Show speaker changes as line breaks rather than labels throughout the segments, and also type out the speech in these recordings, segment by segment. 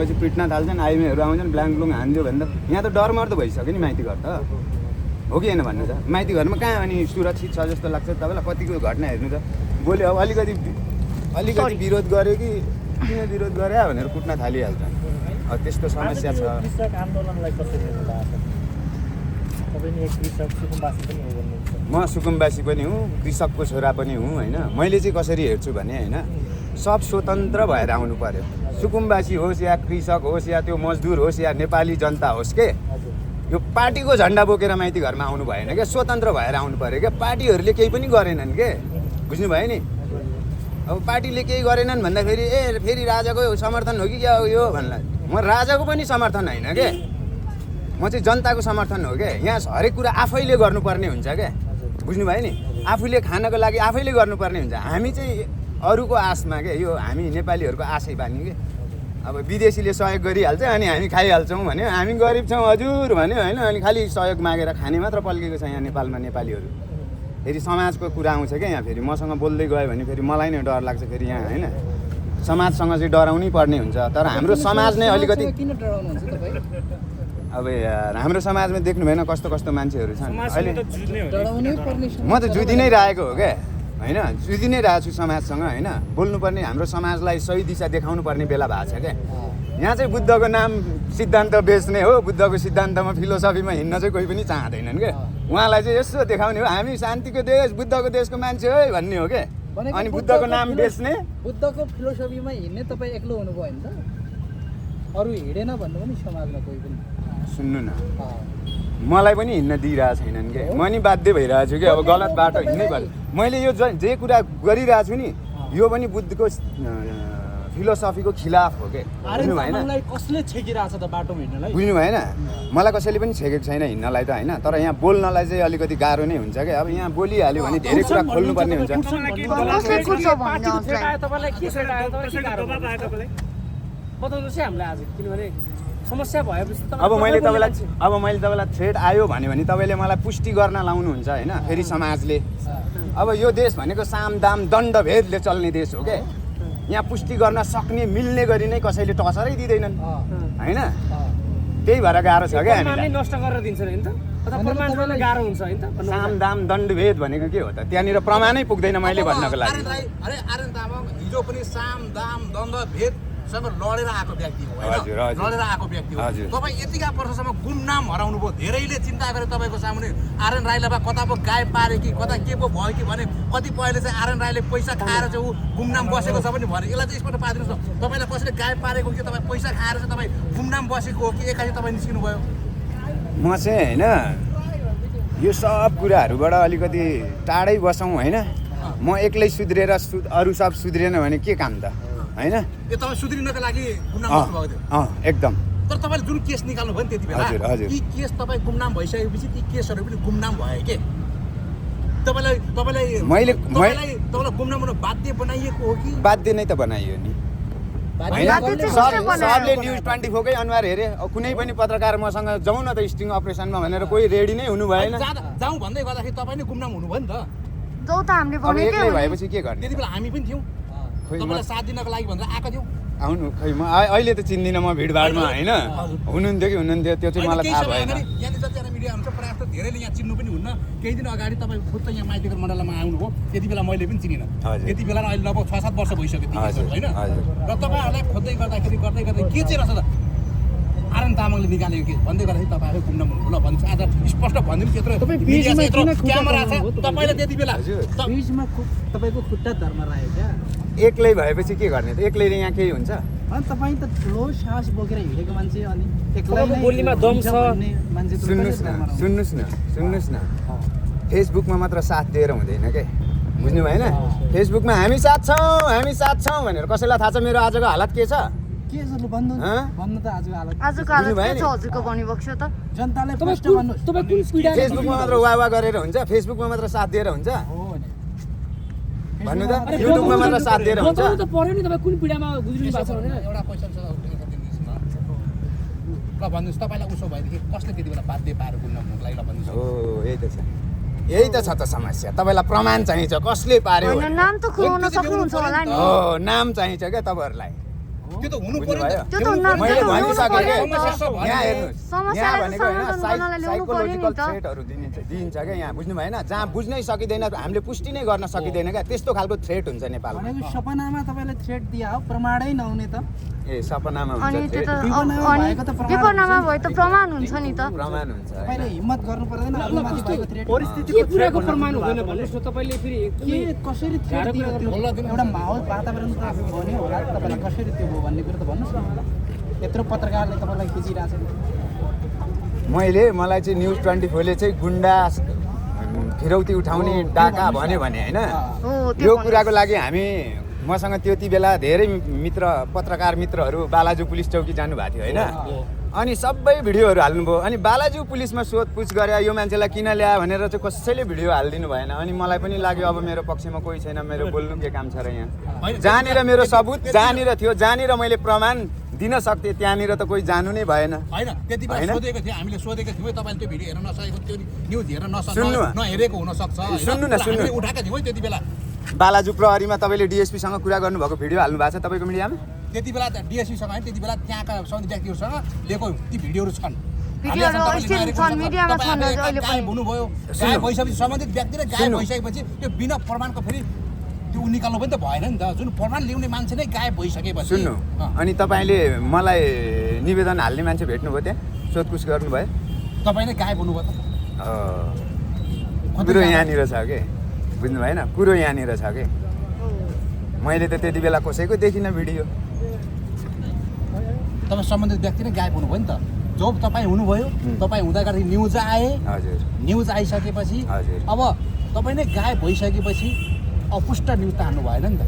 पछि पिट्न थाल्छन् आइमीहरू आउँछन् ब्ल्याङ्क ब्लुङ हान्दियो भने त यहाँ त डर मर्दो भइसक्यो नि माइती घर त हो कि होइन भन्नु त माइती घरमा कहाँ अनि सुरक्षित छ जस्तो लाग्छ तपाईँलाई कतिको घटना हेर्नु त बोल्यो अब अलिकति विरोध गर्यो कि किन विरोध गरे भनेर कुट्न थालिहाल्छ त्यस्तो समस्या छ
कृषक आन्दोलनलाई कसरी हेर्नु भएको छ तपाईँ नि एक कृषक सुकुम्बासी पनि हो भन्नुहुन्छ
म सुकुम्बासी पनि हुँ कृषकको छोरा पनि हुँ होइन मैले चाहिँ कसरी हेर्छु भने होइन सब स्वतन्त्र भएर आउनु पर्यो सुकुम्बासी होस् या कृषक होस् या त्यो मजदुर होस् या नेपाली जनता होस् के यो पार्टीको झन्डा बोकेर माइती घरमा आउनु भएन क्या स्वतन्त्र भएर आउनु पर्यो क्या पार्टीहरूले केही पनि गरेनन् के बुझ्नुभयो नि अब पार्टीले केही गरेनन् भन्दाखेरि फेरि राजाको समर्थन हो कि क्या हो यो भन्ला म राजाको पनि समर्थन होइन के म चाहिँ जनताको समर्थन हो क्या यहाँ हरेक कुरा आफैले गर्नुपर्ने हुन्छ क्या बुझ्नुभयो नि आफूले खानको लागि आफैले गर्नुपर्ने हुन्छ हामी चाहिँ अरूको आशमा के यो हामी नेपालीहरूको आशै बानी के अब विदेशीले सहयोग गरिहाल्छ अनि हामी खाइहाल्छौँ भन्यो हामी गरिब छौँ हजुर भन्यो होइन अनि खालि सहयोग मागेर खाने मात्र पल्केको छ यहाँ नेपालमा नेपालीहरू फेरि समाजको कुरा आउँछ क्या यहाँ फेरि मसँग बोल्दै गयो भने फेरि मलाई नै डर लाग्छ फेरि यहाँ होइन समाजसँग चाहिँ डराउनै पर्ने हुन्छ तर हाम्रो समाज नै अलिकति
किन डराउनुहुन्छ तपाईँ
अब हाम्रो समाजमा देख्नु भएन कस्तो कस्तो मान्छेहरू छन् अहिले
डराउनै पर्ने
म त जुधि नै रहेको हो क्या होइन जुधि नै रहेको छु समाजसँग होइन बोल्नुपर्ने हाम्रो समाजलाई सही दिशा देखाउनु पर्ने बेला भएको छ क्या यहाँ चाहिँ बुद्धको नाम सिद्धान्त बेच्ने हो बुद्धको सिद्धान्तमा फिलोसफीमा हिँड्न चाहिँ कोही पनि चाहँदैनन् क्या उहाँलाई चाहिँ यसो देखाउने हो हामी शान्तिको देश बुद्धको देशको मान्छे हो भन्ने हो क्या अनि बुद्धको नाम बेच्ने
बुद्धको फिलोसफीमा हिँड्ने तपाईँ एक्लो हुनुभयो भने त अरू हिँडेन भन्नु पनि समाजमा कोही पनि
सुन्नु न मलाई पनि हिँड्न दिइरहेको छैनन् क्या म नि बाध्य भइरहेको छु कि अब गलत बाटो हिँड्नै पर्छ मैले यो जे कुरा गरिरहेको छु नि यो पनि बुद्धको फिलोसफीको खिलाफ हो के बुझ्नु भएन
कसले छेकिरहेछ त बाटोमा हिँड्नलाई
बुझ्नु भएन मलाई कसैले पनि छेकेको छैन हिँड्नलाई त होइन तर यहाँ बोल्नलाई चाहिँ अलिकति गाह्रो नै हुन्छ क्या अब यहाँ बोलिहाल्यो भने धेरै कुरा खोल्नुपर्ने हुन्छ
बताउनुहोस् है हामीलाई आज किनभने समस्या भएपछि
अब मैले तपाईँलाई थ्रेड आयो भन्यो भने तपाईँले मलाई पुष्टि गर्न लाउनुहुन्छ होइन फेरि समाजले अब यो देश भनेको साम दाम दण्ड भेदले चल्ने देश हो क्या यहाँ पुष्टि गर्न सक्ने मिल्ने गरी नै कसैले टसरै दिँदैनन् होइन त्यही भएर गाह्रो छ क्या हामीलाई
नष्ट गरेर दिन्छ नि त प्रमाण गाह्रो हुन्छ नि त
साम दाम दण्ड भेद भनेको के हो त त्यहाँनिर प्रमाणै पुग्दैन मैले भन्नको लागि
अरे आर्यन तामाङ हिजो पनि साम दाम दण्ड भेद सँग लडेर आएको व्यक्ति हो हैन लडेर आएको व्यक्ति हो तपाईँ यतिका वर्षसम्म गुमनाम हराउनु भयो धेरैले चिन्ता गरे तपाईँको सामुने आर्यन राईलाई कता पो गायब पारे कि कता के पो भयो कि भने कतिपयले चाहिँ आर्यन राईले पैसा खाएर चाहिँ ऊ गुमनाम बसेको छ पनि भने यसलाई चाहिँ यसबाट पारिदिनुहोस् न तपाईँलाई कसैले गायब पारेको कि तपाईँ पैसा खाएर चाहिँ तपाईँ गुमनाम बसेको हो कि एकासी तपाईँ निस्किनु भयो
म चाहिँ होइन यो सब कुराहरूबाट अलिकति टाढै बसौँ होइन म एक्लै सुध्रेर अरू सब सुध्रेन भने के काम त होइन
यो तपाईँ सुध्रिनको लागि गुमनाम बस्नुभएको थियो
एकदम
तर तपाईँले जुन केस निकाल्नु भयो नि त्यति बेला ती केस तपाईँ गुमनाम भइसकेपछि ती केसहरू पनि गुमनाम भयो के तपाईँलाई गुमनाम हुन बाध्य बनाइएको हो कि
बाध्य नै त बनाइयो नि सबले न्युज 24 कै अनुहार हेरे कुनै पनि पत्रकार मसँग जाउँ न त स्टिङ अपरेसनमा भनेर कोही रेडी नै हुनु भएन
जाउँ भन्दै गर्दाखेरि तपाईँ नै गुमनाम हुनुभयो नि त
जाउँ त हामीले भनेकै
भएपछि के गर्ने
त्यति बेला हामी पनि थियौँ तपाईँलाई साथ दिनको लागि भनेर आएको थियौँ
आउनु खै म अहिले त चिन्दिनँ म भिडभाडमा होइन हुनुहुन्थ्यो कि हुनुहुन्थ्यो त्यो चाहिँ मलाई थाहा भएन
यहाँनिर जतिजना मिडिया हुन्छ प्रायः जस्तो धेरैले यहाँ चिन्नु पनि हुन्न केही दिन अगाडि तपाईँ खुद त यहाँ माइतीघर मण्डलमा आउनुभयो त्यति बेला मैले पनि चिनिनँ त्यति बेला अहिले लगभग 6-7 वर्ष भइसक्यो होइन र तपाईँहरूलाई खोज्दै गर्दाखेरि गर्दै के चाहिँ रहेछ त आर्यन तामाङले निकालेको के भन्दै गर्दाखेरि तपाईँहरू घुम्न हुनु ल भन्छ आज स्पष्ट भनिदिनु त्यत्रो क्यामेरा छ तपाईँले त्यति बेला
बीचमा तपाईँको खुट्टा धर्म रायो क्या
एक्लै भएपछि के गर्ने त एक्लैले यहाँ केही हुन्छ
अनि तपाईँ त ठुलो साहस बोकेर हिँडेको मान्छे अनि
बोलीमा दम छ
मान्छे
सुन्नुहोस् न फेसबुकमा मात्र साथ दिएर हुँदैन के बुझ्नु भएन फेसबुकमा हामी साथ छौँ भनेर कसैलाई थाहा छ मेरो आजको हालत के छ
के छ भन्नु त आजको हालत
के छ हजुरको भनी बक्स्यो त
जनताले प्रश्न गर्नुहोस्
तपाईँ कुन पीडा
फेसबुकमा मात्र वाह गरेर हुन्छ फेसबुकमा मात्र साथ दिएर हुन्छ भन्नु त युट्युबमा मात्र साथ दिएर हुन्छ
त पर्यो नि तपाईँ कुन पीडामा गुज्रिनु भएको छ भनेर
एउटा क्वेसन छ ल भन्नुहोस् तपाईँलाई उसो भएदेखि कसले त्यति बेला बाध्य पाएर गुम्नको लागि ल भन्नुहोस्
हो यही त छ त समस्या तपाईँलाई प्रमाण चाहिन्छ कसले पार्यो
नाम त खुलाउन सक्नुहुन्छ होला नि
हो नाम चाहिन्छ क्या तपाईँहरूलाई
त्यो त हुनु पर्यो नि त।
त्यो त हुन्न,
मैले
त्यो त ल्याउनु
भनिसकेँ
पर्यो
के?
नि त।
यहाँ हेर्नुहोस्,
समस्यालाई
यहाँ भनेको होइन
समाधान गर्नलाई ल्याउनु पर्यो नि
साइकोलोजिकल
त।
थ्रेटहरू दिन्छ क्या यहाँ, बुझ्नु भएन? जहाँ बुझ्नै सकिँदैन, हामीले पुष्टि नै गर्न सकिँदैन क्या, त्यस्तो खालको थ्रेट हुन्छ नेपालमा।
भनेको सपनामा तपाईँले थ्रेट दिए हो, प्रमाणै नहुने त।
ए सपनामा
अनि
हुन्छ
त्यो त
threat,
अनि
भएको त प्रमाण
विपन्नमा भए त प्रमाण हुन्छ नि त।
प्रमाण हुन्छ
तपाईँले
होइन?
हिम्मत गर्नु पर्दैन आफूमाथि भएको थ्रेट।
के कुराको प्रमाण हुँदैन भन्नुहोस् न तपाईँले फेरि
के कसरी थ्रेट दियो त्यो एउटा माहौल वातावरण त बन्यो होला, तपाईँले कसरी त्यो भयो भन्ने कुरो त भन्नुहोस् न। यत्रो पत्रकारले तपाईँलाई खिचिरहेको छ।
मलाई चाहिँ न्युज 24ले चाहिँ गुन्डा फिरौती उठाउने डाका भन्यो भने होइन,
हो त्यो
यो कुराको लागि हामी मसँग त्यति बेला धेरै मित्र पत्रकार मित्रहरू बालाजु पुलिस चौकी जानुभएको थियो होइन, अनि सबै भिडियोहरू हाल्नुभयो। अनि बालाजु पुलिसमा सोधपुछ गरे यो मान्छेलाई किन ल्यायो भनेर चाहिँ कसैले भिडियो हालिदिनु भएन। अनि मलाई पनि लाग्यो अब मेरो पक्षमा कोही छैन, मेरो बोल्नु के काम छ र यहाँ। जहाँनिर मेरो सबुत जहाँनिर थियो, जहाँनिर मैले प्रमाण दिन सक्थेँ त्यहाँनिर त कोही जानु नै भएन।
होइन त्यति बेला
होइन?
सोधेको थियो, हामीले सोधेको थियौँ तपाईँले त्यो भिडियो हेर्न नसकेको, त्यो न्युज हेर्न
सुन्नु।
नहेरेको हुनसक्छ होइन?
सुन्नु न, सुन्नु।
हामीले उठाएका थियौँ है त्यति बेला।
बालाजु प्रहरीमा तपाईँले डिएसपीसँग कुरा गर्नुभएको भिडियो हाल्नु भएको छ तपाईँको मिडियामा?
त्यति बेला डिएसपीसँग होइन, त्यति बेला त्यहाँका सम्बन्धित व्यक्तिहरूसँग लिएको ती भिडियोहरू छन्।
भिडियोहरू स्टिल छन्, मिडियामा छन् अझ अहिले पनि।
हुनुभयो गायब भइसकेपछि सम्बन्धित व्यक्तिले गायब भइसकेपछि त्यो बिना प्रमाणको फेरि त्यो निकाल्नु पनि त भएन नि त। जुन प्रमाण ल्याउने मान्छे नै गायब भइसकेपछि
सुन्नु, अनि तपाईँले मलाई निवेदन हाल्ने मान्छे भेट्नुभयो त्यहाँ, सोधपुछ गर्नुभयो?
तपाईँले गायब हुनुभयो त।
कुरो यहाँनिर छ कि, बुझ्नु भएन? कुरो यहाँनिर छ कि मैले त त्यति बेला कसैको देखिनँ भिडियो।
तपाईँ सम्बन्धित व्यक्ति नै गायब हुनुभयो नि त। जब तपाईँ हुनुभयो, तपाईँ हुँदा गर्दा न्युज आए,
हजुर
न्युज आइसकेपछि
हजुर।
अब तपाईँ नै गायब भइसकेपछि अपुष्ट न्युज त हान्नु भएन नि त।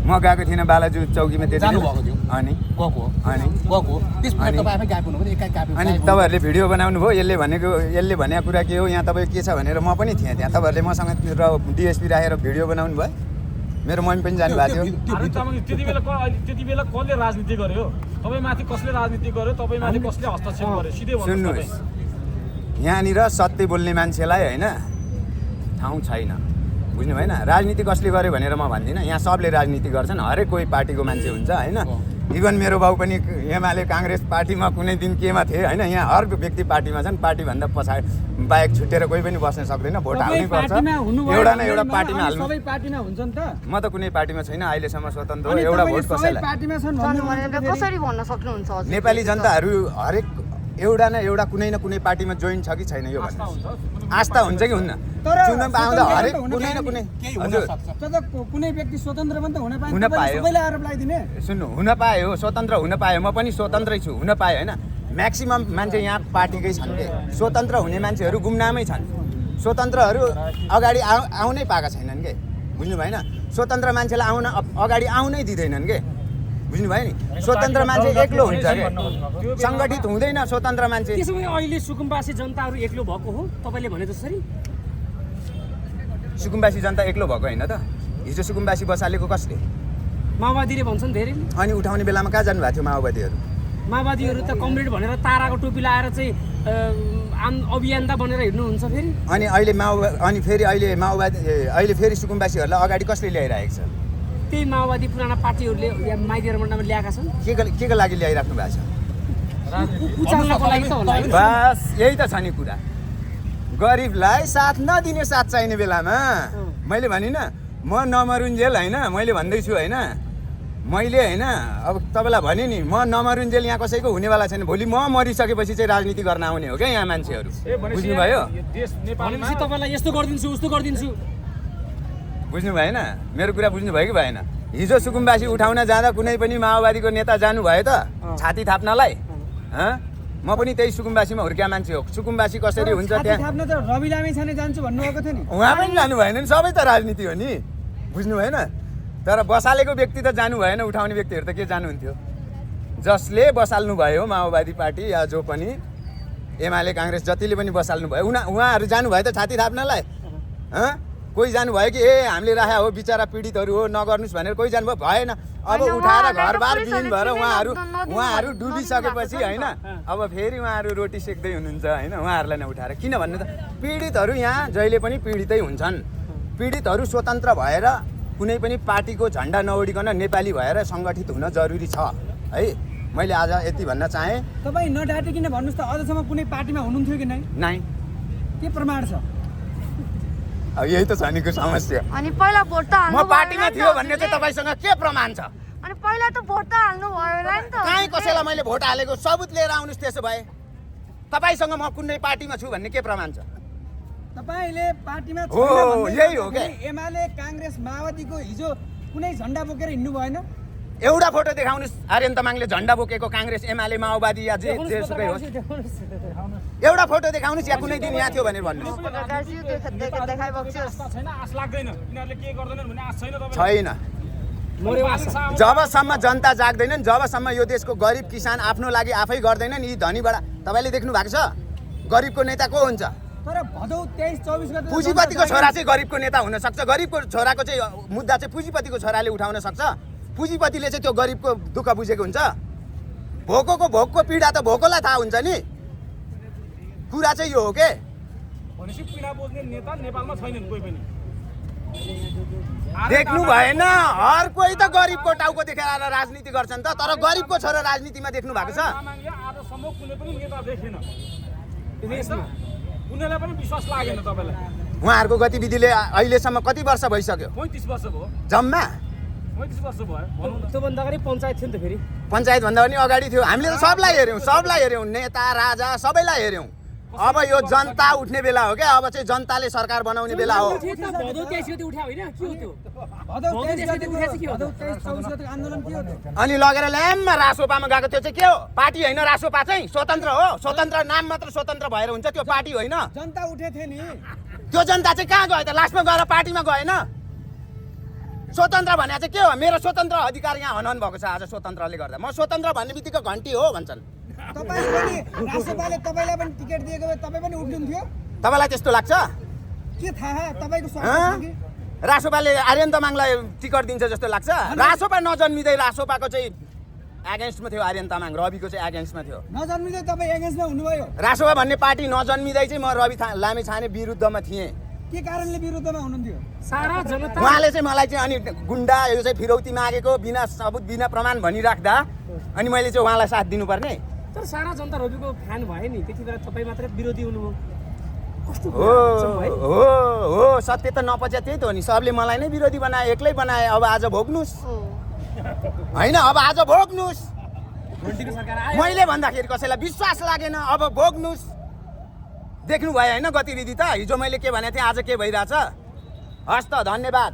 म गएको थिइनँ बालाजु चौकीमा त्यति
जानुभएको थियो।
अनि
गएको हो,
अनि
गएको हो। त्यसपछि
अनि-
तपाईँ आफै गायब हुनुभयो, एकाएक गायब
अनि तपाईँहरूले भिडियो बनाउनु भयो, यसले भनेको कुरा के हो, यहाँ तपाईँ के छ भनेर म पनि थिएँ त्यहाँ। तपाईँहरूले मसँग र डिएसपी राखेर भिडियो बनाउनु भयो, मेरो मम्मी पनि जानुभएको थियो।
अरे तपाईँ त्यति बेला कसले राजनीति गर्यो? तपाईँमाथि कसले राजनीति गर्यो? तपाईँमाथि कसले हस्तक्षेप गर्यो? सिधै भन्नुहोस्
सुन्नुहोस्,
तपाईँ।
यहाँनिर सत्य बोल्ने मान्छेलाई होइन ठाउँ छैन, बुझ्नु भएन? राजनीति कसले गर्यो भनेर म भन्दिनँ, यहाँ सबले राजनीति गर्छन्, हरेक कोही पार्टीको मान्छे हुन्छ होइन। इभन मेरो बाउ पनि एमाले काङ्ग्रेस पार्टीमा कुनै दिन केमा थिए होइन। यहाँ हर व्यक्ति पार्टीमा छन्, पार्टीभन्दा पछाडि बाहेक छुटेर कोही पनि बस्न सक्दैन, भोट हाल्नै पर्छ। एउटा न एउटा पार्टीमा हाल्नु।
सबै पार्टीमा हुन्छ नि त।
म त कुनै पार्टीमा छैन अहिलेसम्म, स्वतन्त्र हो।
अनि
एउटा
तपाईँले
भोट
सबै
कसैलाई?
पार्टीमा छन्
छन्
भन्नु
भनेर कसरी भन्न सक्नुहुन्छ हजुर?
नेपाली जनताहरू हरेक एउटा न एउटा कुनै न कुनै पार्टीमा जोइन छ कि छैन यो भन्नुहोस्। आस्था हुन्छ कि हुन्न?
तर
चुनाव आउँदा हरेक
हुन
कुनै न कुनै
केही हुन
हजुर
सक्छ।
त कुनै व्यक्ति स्वतन्त्र पनि त हुन पाएन,
हुन
तपाईँले
पायो।
सबैले आरोप लगाइदिने।
सुन्नु, हुन पायो, स्वतन्त्र हुन पायो, म पनि स्वतन्त्रै छु, हुन पायो होइन। म्याक्सिमम मान्छे यहाँ पार्टीकै छन् कि, स्वतन्त्र हुने मान्छेहरू गुमनामै छन्। स्वतन्त्रहरू अगाडि आउनै पाएका छैनन् के, बुझ्नु भएन? स्वतन्त्र मान्छेलाई अगाडि आउनै दिँदैनन् के, बुझ्नु भयो नि? स्वतन्त्र मान्छे एक्लो हुन्छ क्या, सङ्गठित हुँदैन स्वतन्त्र मान्छे।
त्यसो भए अहिले सुकुम्बासी जनताहरू एक्लो भएको हो तपाईँले भने जसरी?
सुकुम्बासी जनता एक्लो भएको होइन त, हिजो सुकुम्बासी बसालेको कसले?
माओवादीले भन्छन् धेरै।
अनि उठाउने बेलामा कहाँ जानुभएको थियो माओवादीहरू?
माओवादीहरू त कमरेड भनेर ताराको टोपी लाएर चाहिँ अभियन्ता बनेर हिँड्नुहुन्छ फेरि।
अनि फेरि अहिले फेरि सुकुम्बासीहरूलाई अगाडि कसले ल्याइरहेको छ?
त्यही माओवादी पुराना पार्टीहरूले यहाँ माइतीहरूमा ल्याएका छन्
के को लागि ल्याइराख्नु भएको छ?
उचाल्नको लागि त होला।
बस यही त छ नि कुरा। गरिबलाई साथ नदिने साथ चाहिने बेलामा मैले भनिनँ, म नमरुन्जेल होइन, मैले भन्दैछु होइन, मैले होइन अब तपाईँलाई भने नि, म नमरुन्जेल यहाँ कसैको हुनेवाला छैन। भोलि म मरिसकेपछि चाहिँ राजनीति गर्न आउने हो क्या यहाँ मान्छेहरू, बुझ्नुभयो?
भनेपछि तपाईँलाई यस्तो गरिदिन्छु उस्तो गरिदिन्छु
बुझ्नु भएन? मेरो कुरा बुझ्नुभयो कि भएन? हिजो सुकुम्बासी उठाउन जाँदा कुनै पनि माओवादीको नेता जानुभयो त छाती थाप्नलाई? म पनि त्यही सुकुम्बासीमा हुर्किया मान्छे हो। सुकुम्बासी कसरी हुन्छ त्यहाँ?
थाप्न त रवि लामिछाने जान्छु भन्नुभएको थियो नि।
उहाँ पनि जानु भएन नि, सबै त राजनीति हो नि, बुझ्नु भएन? तर बसालेको व्यक्ति त जानु भएन, उठाउने व्यक्तिहरू त के जानुहुन्थ्यो? जसले बसाल्नु भयो माओवादी पार्टी या जो पनि एमाले काङ्ग्रेस जतिले पनि बसाल्नु भयो, उहाँहरू जानुभयो त छाती थाप्नलाई? कोही जानुभयो कि हामीले राखेको हो बिचरा पीडितहरू हो नगर्नुहोस् भनेर कोही जानुभयो? भएन। अब उठाएर घरबार विहीन भएर उहाँहरू डुबिसकेपछि होइन, अब फेरि उहाँहरू रोटी सेक्दै हुनुहुन्छ होइन, उहाँहरूलाई नै उठाएर किन भन्नु त? पीडितहरू यहाँ जहिले पनि पीडितै हुन्छन्। पीडितहरू स्वतन्त्र भएर कुनै पनि पार्टीको झन्डा नओडिकन नेपाली भएर सङ्गठित हुन जरुरी छ है। मैले आज यति भन्न चाहेँ।
तपाईँ नडाटिकन भन्नुहोस् त अझसम्म कुनै पार्टीमा हुनुहुन्थ्यो कि
नाइ
के प्रमाण छ?
अब यही त छ निको समस्या।
अनि पहिला भोट त हाल्नु
म पार्टीमा थियो भन्ने चाहिँ तपाईँसँग के प्रमाण छ?
अनि पहिला त भोट त हाल्नु भयो होला नि त।
कहीँ कसैलाई मैले भोट हालेको सबुत लिएर आउनुहोस्। त्यसो भए तपाईँसँग म कुनै पार्टीमा छु भन्ने के प्रमाण छ?
तपाईँले पार्टीमा
हो, यही हो के?
एमाले काङ्ग्रेस माओवादीको हिजो कुनै झन्डा बोकेर हिँड्नु भएन?
एउटा फोटो देखाउनुहोस् आर्यन तामाङले झन्डा बोकेको, काङ्ग्रेस एमाले माओवादी या जेसुकै होस्। एउटा फोटो देखाउनुहोस् या कुनै दिन यहाँ थियो भनेर भन्नुहोस्।
देखाइबक्छु
छैन, आश लाग्दैन यिनीहरूले के गर्दैनन् भन्ने आश छैन तपाईँ।
छैन। जबसम्म जनता जाग्दैनन्, जबसम्म यो देशको गरिब किसान आफ्नो लागि आफै गर्दैनन्, यी धनीबाट तपाईँले देख्नु भएको छ गरिबको नेता को हुन्छ?
तर भदौ 23-24 गते
पुँजीपतिको छोरा चाहिँ गरिबको नेता हुन सक्छ। गरिबको छोराको चाहिँ मुद्दा चाहिँ पुँजीपतिको छोराले उठाउन सक्छ। पुँजीपतिले चाहिँ त्यो गरिबको दुःख बुझेको हुन्छ। भोकको पीडा त भोकोलाई थाहा हुन्छ नि। कुरा चाहिँ यो हो के?
भनेपछि पीडा बुझ्ने नेता नेपालमा छैनन् कोही पनि।
देख्नु भएन, हर कोही त गरिबको टाउको देखाएर राजनीति गर्छन् त, तर गरिबको छोरा राजनीतिमा देख्नु भएको छ?
तामाङले आजसम्म कुनै पनि नेता देखेन। उनीहरूलाई पनि विश्वास लागेन तपाईँलाई।
उहाँहरूको गतिविधिले अहिलेसम्म कति वर्ष भइसक्यो?
35 वर्ष भयो।
जम्मा
35 वर्ष भयो भनौँ न। त्योभन्दा अगाडि पञ्चायत थियो नि त फेरि।
पञ्चायतभन्दा पनि अगाडि थियो। हामीले त सबलाई हेऱ्यौँ, नेता राजा सबैलाई हेऱ्यौँ। अब यो जनता उठ्ने बेला हो क्या। अब चाहिँ जनताले सरकार बनाउने बेला हो। अनि लगेर ल्याम्मा रासोपामा गएको त्यो चाहिँ के हो? पार्टी होइन रासोपा चाहिँ, स्वतन्त्र हो। स्वतन्त्र नाम मात्र स्वतन्त्र भएर हुन्छ, त्यो पार्टी होइन।
जनता उठे थियो नि।
त्यो जनता चाहिँ कहाँ गयो त? लास्टमा गएर पार्टीमा गएन। स्वतन्त्र भने चाहिँ के हो? मेरो स्वतन्त्र अधिकार यहाँ हनन भएको छ आज स्वतन्त्रले गर्दा। म स्वतन्त्र भन्ने बित्तिकै घन्टी हो भन्छन्।
तपाईँ पनि राष्ट्रपाले तपाईँलाई पनि टिकट दिएको भए तपाईँ पनि उठ्नुहुन्थ्यो?
तपाईँलाई त्यस्तो लाग्छ?
के थाहा तपाईँको स्वागत छ कि?
रासोपाले आर्यन तामाङलाई टिकट दिन्छ जस्तो लाग्छ? रासोपा नजन्मिँदै रासोपाको चाहिँ एगेन्स्टमा थियो आर्यन तामाङ, रविको चाहिँ एगेन्स्टमा थियो।
नजन्मिँदै तपाईँ एगेन्स्टमा हुनुभयो?
रासोपा भन्ने पार्टी नजन्मिँदै चाहिँ म रवि लामेछाने विरुद्धमा थिएँ।
के कारणले विरुद्धमा हुनुहुन्थ्यो?
सारा जनता
उहाँले चाहिँ मलाई चाहिँ अनि गुन्डा, यो चाहिँ फिरौती मागेको बिना सबुत बिना प्रमाण भनिराख्दा अनि मैले चाहिँ उहाँलाई साथ दिनुपर्ने।
तर सारा जनता रविको फ्यान भयो नि, त्यति बेला तपाईँ मात्रै विरोधी हुनुभयो। कस्तो
हो सत्य त नपच्या त्यही त हो नि। सबले मलाई नै विरोधी बनाए, एक्लै बनाए। अब आज भोग्नुहोस् होइन, अब आज भोग्नुहोस्। मैले भन्दाखेरि कसैलाई विश्वास लागेन, अब भोग्नुहोस्। देख्नु भयो होइन गतिविधि त? हिजो मैले के भनेको थिएँ, आज के भइरहेछ? हस् त, धन्यवाद।